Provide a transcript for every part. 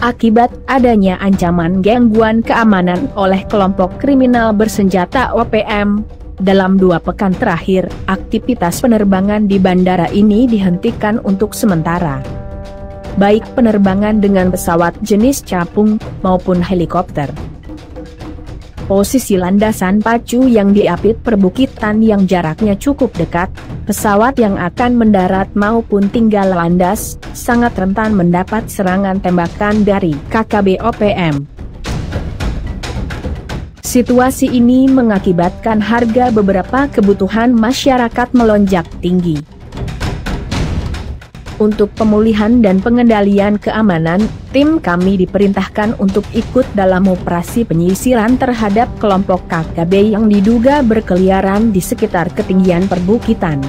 Akibat adanya ancaman gangguan keamanan oleh kelompok kriminal bersenjata OPM, dalam 2 pekan terakhir, aktivitas penerbangan di bandara ini dihentikan untuk sementara. Baik penerbangan dengan pesawat jenis capung, maupun helikopter. Posisi landasan pacu yang diapit perbukitan yang jaraknya cukup dekat, pesawat yang akan mendarat maupun tinggal landas, sangat rentan mendapat serangan tembakan dari KKB OPM. Situasi ini mengakibatkan harga beberapa kebutuhan masyarakat melonjak tinggi. Untuk pemulihan dan pengendalian keamanan, tim kami diperintahkan untuk ikut dalam operasi penyisiran terhadap kelompok KKB yang diduga berkeliaran di sekitar ketinggian perbukitan.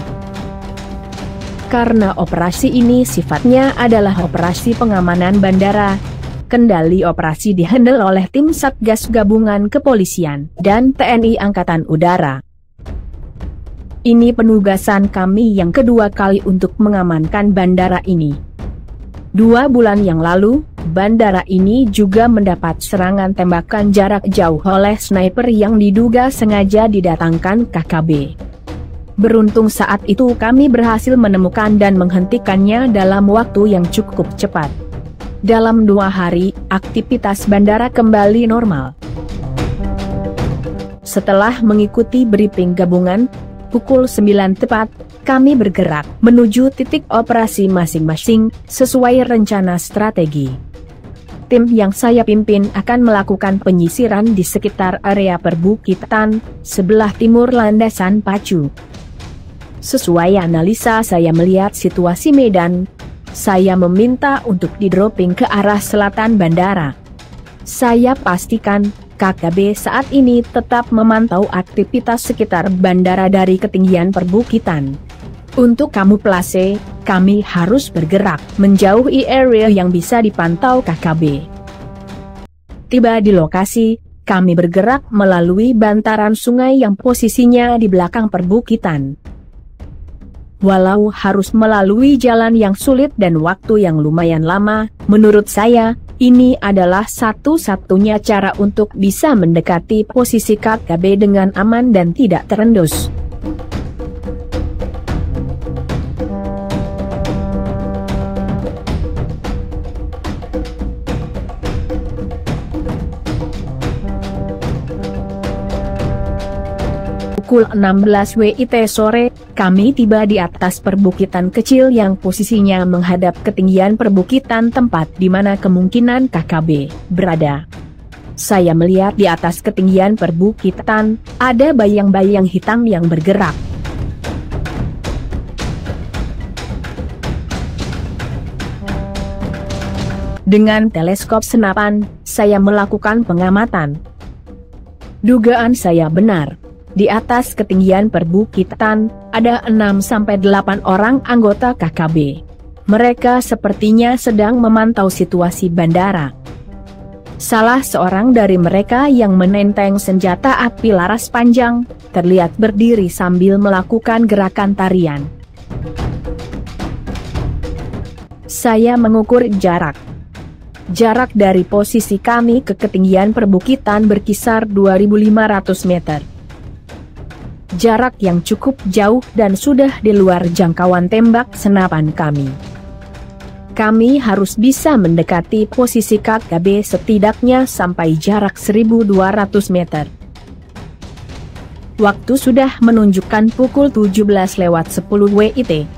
Karena operasi ini sifatnya adalah operasi pengamanan bandara, kendali operasi dihandle oleh tim Satgas Gabungan Kepolisian dan TNI Angkatan Udara. Ini penugasan kami yang kedua kali untuk mengamankan bandara ini. 2 bulan yang lalu, bandara ini juga mendapat serangan tembakan jarak jauh oleh sniper yang diduga sengaja didatangkan KKB. Beruntung saat itu kami berhasil menemukan dan menghentikannya dalam waktu yang cukup cepat. Dalam 2 hari, aktivitas bandara kembali normal. Setelah mengikuti briefing gabungan, pukul 9 tepat, kami bergerak menuju titik operasi masing-masing, sesuai rencana strategi. Tim yang saya pimpin akan melakukan penyisiran di sekitar area perbukitan, sebelah timur landasan pacu. Sesuai analisa saya melihat situasi medan, saya meminta untuk di-dropping ke arah selatan bandara. Saya pastikan KKB saat ini tetap memantau aktivitas sekitar bandara dari ketinggian perbukitan. Untuk kamuflase, kami harus bergerak menjauhi area yang bisa dipantau KKB. Tiba di lokasi, kami bergerak melalui bantaran sungai yang posisinya di belakang perbukitan. Walau harus melalui jalan yang sulit dan waktu yang lumayan lama, menurut saya, ini adalah satu-satunya cara untuk bisa mendekati posisi KKB dengan aman dan tidak terendus. Pukul 16 WIT sore, kami tiba di atas perbukitan kecil yang posisinya menghadap ketinggian perbukitan tempat di mana kemungkinan KKB berada. Saya melihat di atas ketinggian perbukitan, ada bayang-bayang hitam yang bergerak. Dengan teleskop senapan, saya melakukan pengamatan. Dugaan saya benar. Di atas ketinggian perbukitan, ada 6-8 orang anggota KKB. Mereka sepertinya sedang memantau situasi bandara. Salah seorang dari mereka yang menenteng senjata api laras panjang, terlihat berdiri sambil melakukan gerakan tarian. Saya mengukur jarak. Jarak dari posisi kami ke ketinggian perbukitan berkisar 2.500 meter. Jarak yang cukup jauh dan sudah di luar jangkauan tembak senapan kami. Kami harus bisa mendekati posisi KKB setidaknya sampai jarak 1.200 meter. Waktu sudah menunjukkan pukul 17:10 WIT.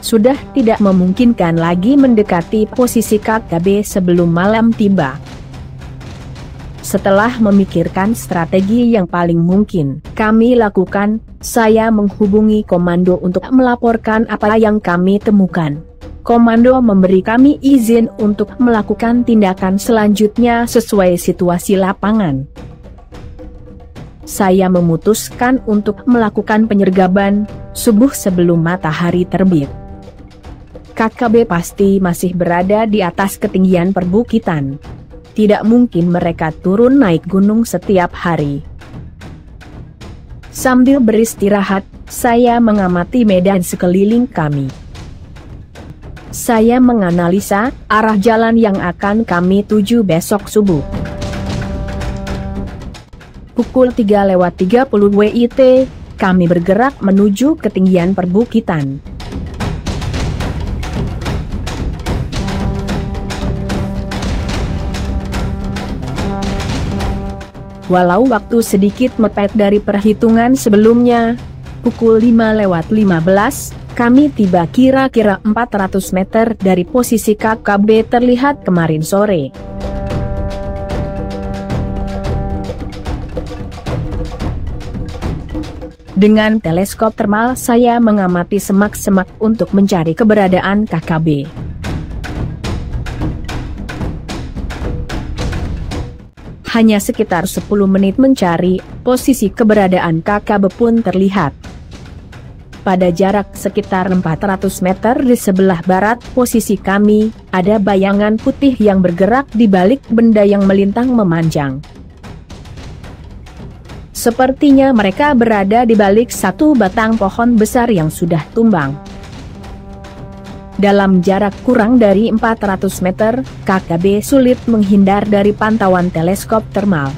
Sudah tidak memungkinkan lagi mendekati posisi KKB sebelum malam tiba. Setelah memikirkan strategi yang paling mungkin kami lakukan, saya menghubungi komando untuk melaporkan apa yang kami temukan. Komando memberi kami izin untuk melakukan tindakan selanjutnya sesuai situasi lapangan. Saya memutuskan untuk melakukan penyergapan subuh sebelum matahari terbit. KKB pasti masih berada di atas ketinggian perbukitan. Tidak mungkin mereka turun naik gunung setiap hari. Sambil beristirahat, saya mengamati medan sekeliling kami. Saya menganalisa arah jalan yang akan kami tuju besok subuh. Pukul 3:30 WIT, kami bergerak menuju ketinggian perbukitan. Walau waktu sedikit mepet dari perhitungan sebelumnya, pukul 5:15, kami tiba kira-kira 400 meter dari posisi KKB terlihat kemarin sore. Dengan teleskop termal saya mengamati semak-semak untuk mencari keberadaan KKB. Hanya sekitar 10 menit mencari, posisi keberadaan KKB pun terlihat. Pada jarak sekitar 400 meter di sebelah barat posisi kami, ada bayangan putih yang bergerak di balik benda yang melintang memanjang. Sepertinya mereka berada di balik satu batang pohon besar yang sudah tumbang. Dalam jarak kurang dari 400 meter, KKB sulit menghindar dari pantauan teleskop termal.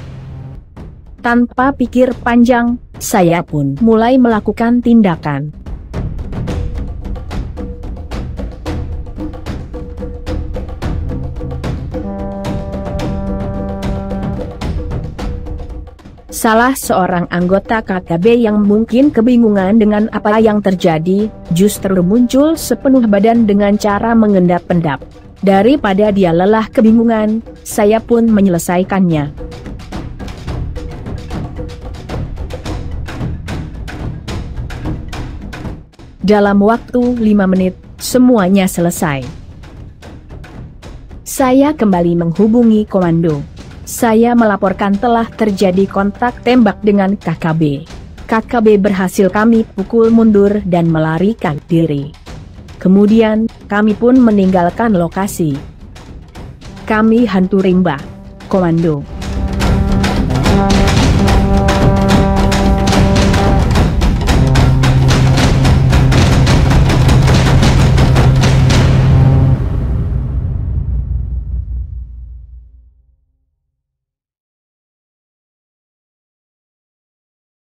Tanpa pikir panjang, saya pun mulai melakukan tindakan. Salah seorang anggota KKB yang mungkin kebingungan dengan apa yang terjadi, justru muncul sepenuh badan dengan cara mengendap-endap. Daripada dia lelah kebingungan, saya pun menyelesaikannya. Dalam waktu 5 menit, semuanya selesai. Saya kembali menghubungi komando. Saya melaporkan telah terjadi kontak tembak dengan KKB. KKB berhasil kami pukul mundur dan melarikan diri. Kemudian, kami pun meninggalkan lokasi. Kami hantu rimba, komando.